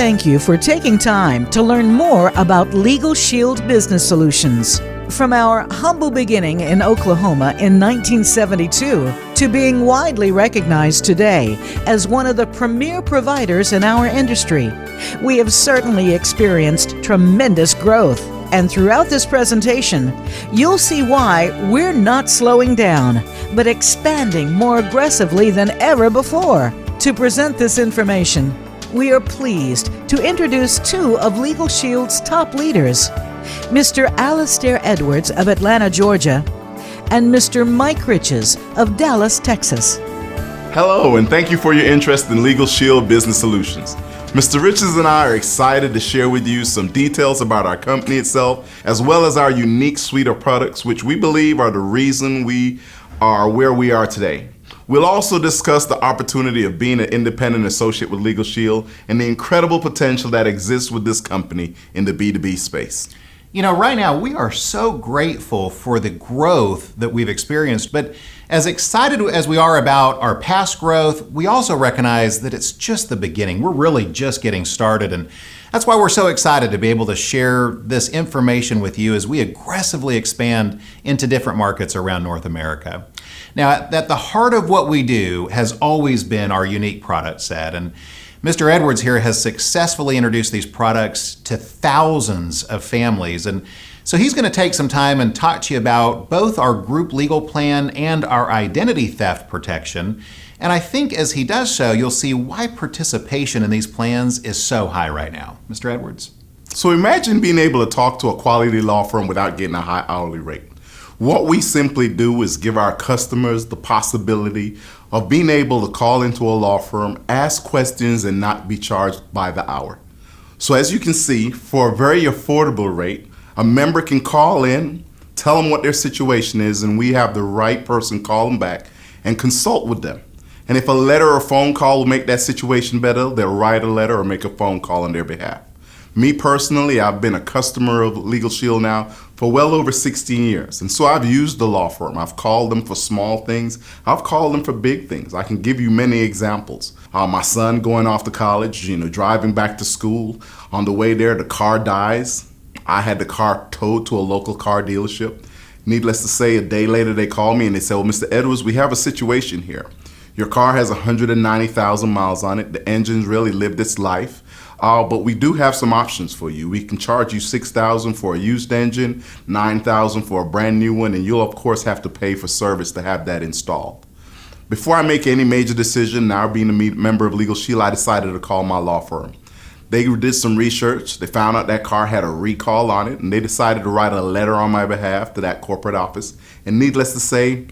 thank you for taking time to learn more about Legal Shield Business Solutions. From our humble beginning in Oklahoma in 1972 to being widely recognized today as one of the premier providers in our industry, we have certainly experienced tremendous growth. And throughout this presentation, you'll see why we're not slowing down, but expanding more aggressively than ever before. To present this information, we are pleased to introduce two of Legal Shield's top leaders, Mr. Alastair Edwards of Atlanta, Georgia, and Mr. Mike Riches of Dallas, Texas. Hello, and thank you for your interest in Legal Shield Business Solutions. Mr. Riches and I are excited to share with you some details about our company itself, as well as our unique suite of products, which we believe are the reason we are where we are today. We'll also discuss the opportunity of being an independent associate with Legal Shield and the incredible potential that exists with this company in the B2B space. You know, right now we are so grateful for the growth that we've experienced, but as excited as we are about our past growth, we also recognize that it's just the beginning. We're really just getting started, and that's why we're so excited to be able to share this information with you as we aggressively expand into different markets around North America. Now, at the heart of what we do has always been our unique product set, and Mr. Edwards here has successfully introduced these products to thousands of families, and so he's going to take some time and talk to you about both our group legal plan and our identity theft protection. And I think as he does so, you'll see why participation in these plans is so high right now. Mr. Edwards? So imagine being able to talk to a quality law firm without getting a high hourly rate. What we simply do is give our customers the possibility of being able to call into a law firm, ask questions, and not be charged by the hour. So as you can see, for a very affordable rate, a member can call in, tell them what their situation is, and we have the right person call them back and consult with them. And if a letter or phone call will make that situation better, they'll write a letter or make a phone call on their behalf. Me personally, I've been a customer of Legal Shield now for well over 16 years. And so I've used the law firm. I've called them for small things. I've called them for big things. I can give you many examples. My son going off to college, driving back to school. On the way there, the car dies. I had the car towed to a local car dealership. Needless to say, a day later they called me and they said, well, Mr. Edwards, we have a situation here. Your car has 190,000 miles on it. The engine's really lived its life. But we do have some options for you. We can charge you $6,000 for a used engine, $9,000 for a brand new one, and you'll of course have to pay for service to have that installed. Before I make any major decision, now being a member of Legal Shield, I decided to call my law firm. They did some research. They found out that car had a recall on it, and they decided to write a letter on my behalf to that corporate office. And needless to say,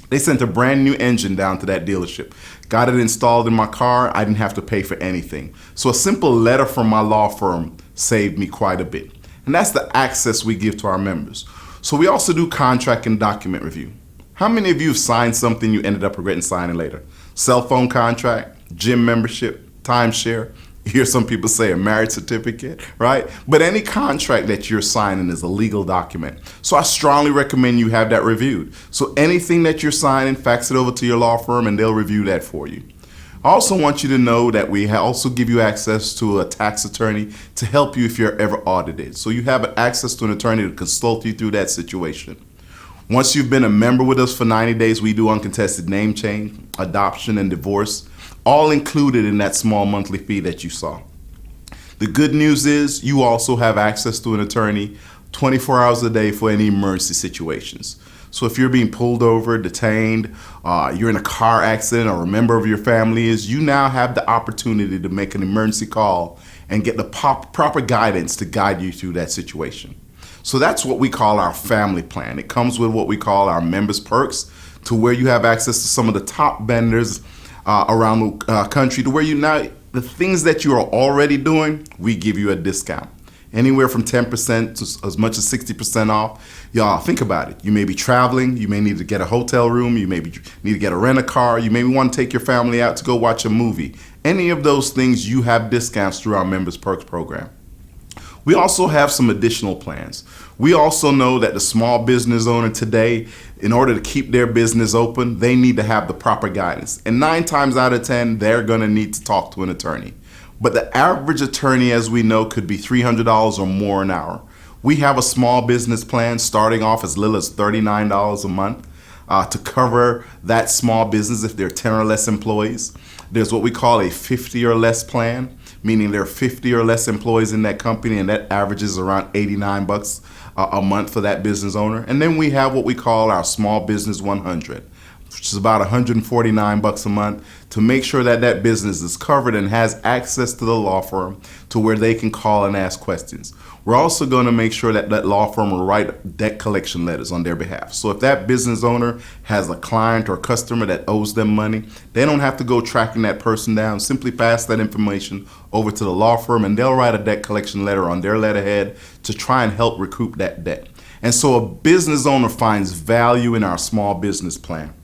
they sent a brand new engine down to that dealership. Got it installed in my car. I didn't have to pay for anything. So a simple letter from my law firm saved me quite a bit. And that's the access we give to our members. So we also do contract and document review. How many of you have signed something you ended up regretting signing later? Cell phone contract, gym membership, timeshare. You hear some people say a marriage certificate, right? But any contract that you're signing is a legal document. So I strongly recommend you have that reviewed. So anything that you're signing, fax it over to your law firm and they'll review that for you. I also want you to know that we also give you access to a tax attorney to help you if you're ever audited. So you have access to an attorney to consult you through that situation. Once you've been a member with us for 90 days, we do uncontested name change, adoption, and divorce, all included in that small monthly fee that you saw. The good news is you also have access to an attorney 24 hours a day for any emergency situations. So if you're being pulled over, detained, you're in a car accident, or a member of your family is, you now have the opportunity to make an emergency call and get the proper guidance to guide you through that situation. So that's what we call our family plan. It comes with what we call our members perks, to where you have access to some of the top vendors around the country, to where the things that you are already doing, we give you a discount. Anywhere from 10% to as much as 60% off. Y'all, think about it. You may be traveling, you may need to get a hotel room, you may need to get a rent-a-car, you may want to take your family out to go watch a movie. Any of those things, you have discounts through our Members Perks program. We also have some additional plans. We also know that the small business owner today, in order to keep their business open, they need to have the proper guidance. And 9 times out of 10, they're gonna need to talk to an attorney. but the average attorney, as we know, could be $300 or more an hour. We have a small business plan starting off as little as $39 a month to cover that small business if there are 10 or less employees. There's what we call a 50 or less plan, meaning there are 50 or less employees in that company, and that averages around $89 a month for that business owner. And then we have what we call our Small Business 100, which is about $149 a month, to make sure that that business is covered and has access to the law firm to where they can call and ask questions. We're also going to make sure that that law firm will write debt collection letters on their behalf. So if that business owner has a client or customer that owes them money, they don't have to go tracking that person down. Simply pass that information over to the law firm and they'll write a debt collection letter on their letterhead to try and help recoup that debt. And so a business owner finds value in our small business plan.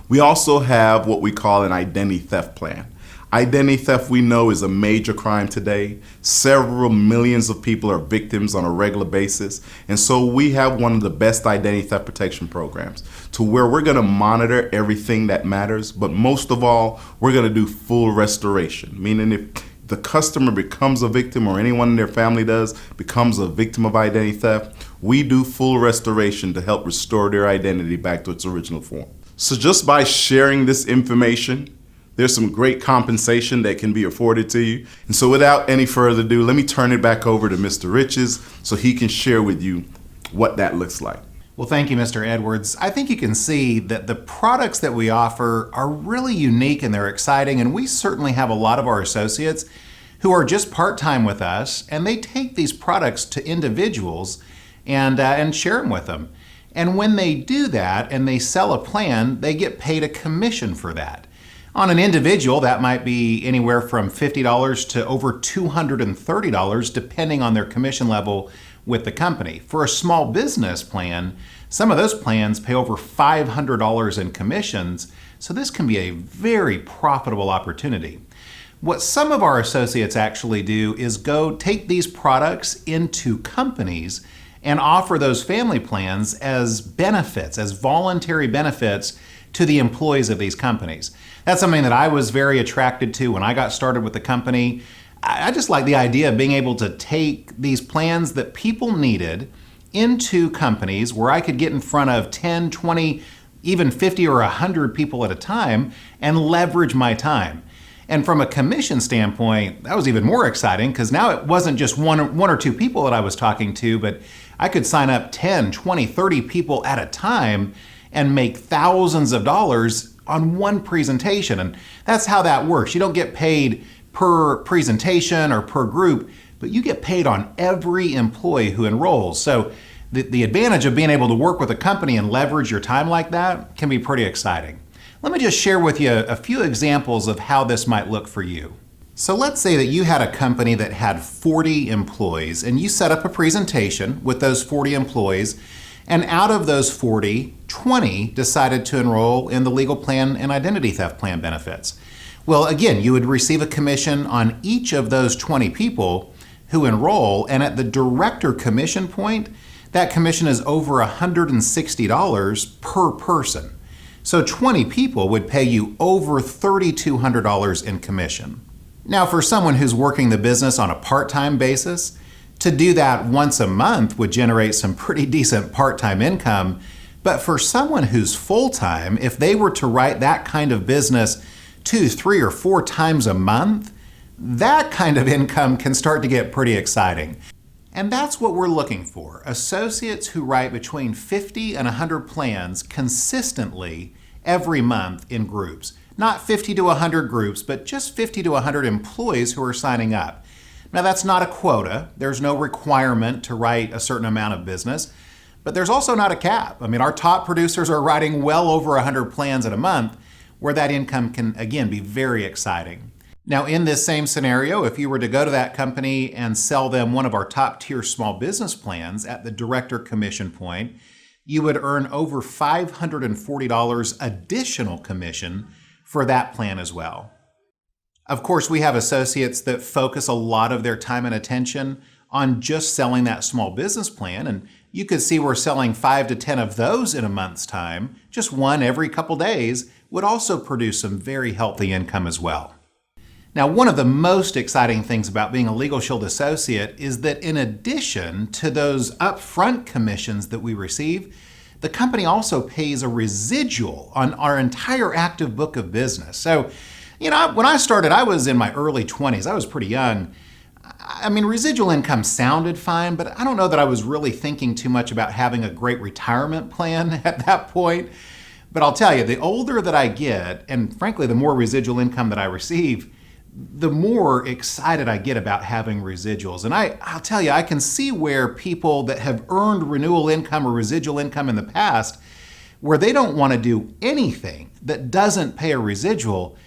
We also have what we call an identity theft plan. Identity theft, we know, is a major crime today. Several millions of people are victims on a regular basis. And so we have one of the best identity theft protection programs to where we're going to monitor everything that matters. But most of all, we're going to do full restoration, meaning if the customer becomes a victim or anyone in their family does becomes a victim of identity theft, we do full restoration to help restore their identity back to its original form. So just by sharing this information, there's some great compensation that can be afforded to you. And so without any further ado, let me turn it back over to Mr. Riches so he can share with you what that looks like. Well, thank you, Mr. Edwards. I think you can see that the products that we offer are really unique and they're exciting, and we certainly have a lot of our associates who are just part-time with us, and they take these products to individuals and share them with them. And when they do that and they sell a plan, they get paid a commission for that. On an individual, that might be anywhere from $50 to over $230, depending on their commission level with the company. For a small business plan, some of those plans pay over $500 in commissions, so this can be a very profitable opportunity. What some of our associates actually do is go take these products into companies and offer those family plans as benefits, as voluntary benefits to the employees of these companies. That's something that I was very attracted to when I got started with the company. I just like the idea of being able to take these plans that people needed into companies where I could get in front of 10, 20, even 50 or 100 people at a time and leverage my time. And from a commission standpoint, that was even more exciting because now it wasn't just one or two people that I was talking to, but I could sign up 10, 20, 30 people at a time and make thousands of dollars on one presentation. And that's how that works. You don't get paid per presentation or per group, but you get paid on every employee who enrolls. So the advantage of being able to work with a company and leverage your time like that can be pretty exciting. Let me just share with you a few examples of how this might look for you. So let's say that you had a company that had 40 employees and you set up a presentation with those 40 employees, and out of those 40, 20 decided to enroll in the legal plan and identity theft plan benefits. Well, again, you would receive a commission on each of those 20 people who enroll, and at the director commission point, that commission is over $160 per person. So 20 people would pay you over $3,200 in commission. Now, for someone who's working the business on a part-time basis, to do that once a month would generate some pretty decent part-time income. But for someone who's full-time, if they were to write that kind of business 2, 3, or 4 times a month, that kind of income can start to get pretty exciting. And that's what we're looking for. Associates who write between 50 and 100 plans consistently every month in groups. Not 50 to 100 groups, but just 50 to 100 employees who are signing up. Now, that's not a quota. There's no requirement to write a certain amount of business, but there's also not a cap. I mean, our top producers are writing well over 100 plans in a month, where that income can, again, be very exciting. Now, in this same scenario, if you were to go to that company and sell them one of our top tier small business plans at the director commission point, you would earn over $540 additional commission for that plan as well. Of course, we have associates that focus a lot of their time and attention on just selling that small business plan, and you could see we're selling 5 to 10 of those in a month's time. Just one every couple days would also produce some very healthy income as well. Now, one of the most exciting things about being a Legal Shield associate is that in addition to those upfront commissions that we receive, the company also pays a residual on our entire active book of business. So, when I started, I was in my early 20s. I was pretty young. I mean, residual income sounded fine, but I don't know that I was really thinking too much about having a great retirement plan at that point. But I'll tell you, the older that I get, and frankly, the more residual income that I receive, the more excited I get about having residuals. And I'll tell you, I can see where people that have earned renewal income or residual income in the past, where they don't want to do anything that doesn't pay a residual.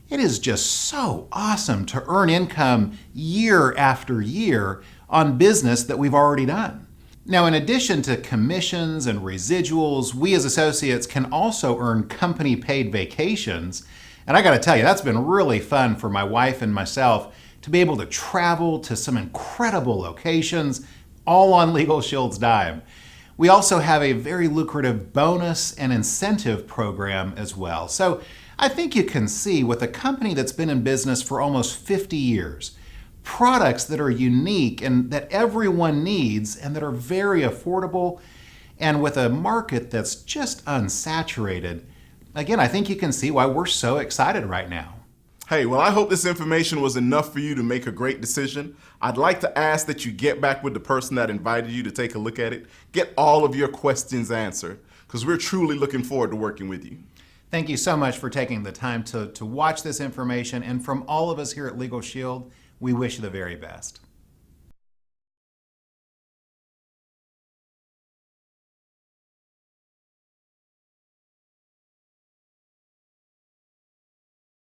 It is just so awesome to earn income year after year on business that we've already done. Now, in addition to commissions and residuals, we as associates can also earn company-paid vacations. And I got to tell you, that's been really fun for my wife and myself to be able to travel to some incredible locations, all on Legal Shield's dime. We also have a very lucrative bonus and incentive program as well. So I think you can see, with a company that's been in business for almost 50 years, products that are unique and that everyone needs and that are very affordable, and with a market that's just unsaturated, again, I think you can see why we're so excited right now. Hey, well, I hope this information was enough for you to make a great decision. I'd like to ask that you get back with the person that invited you to take a look at it. Get all of your questions answered, because we're truly looking forward to working with you. Thank you so much for taking the time to watch this information. And from all of us here at Legal Shield, we wish you the very best.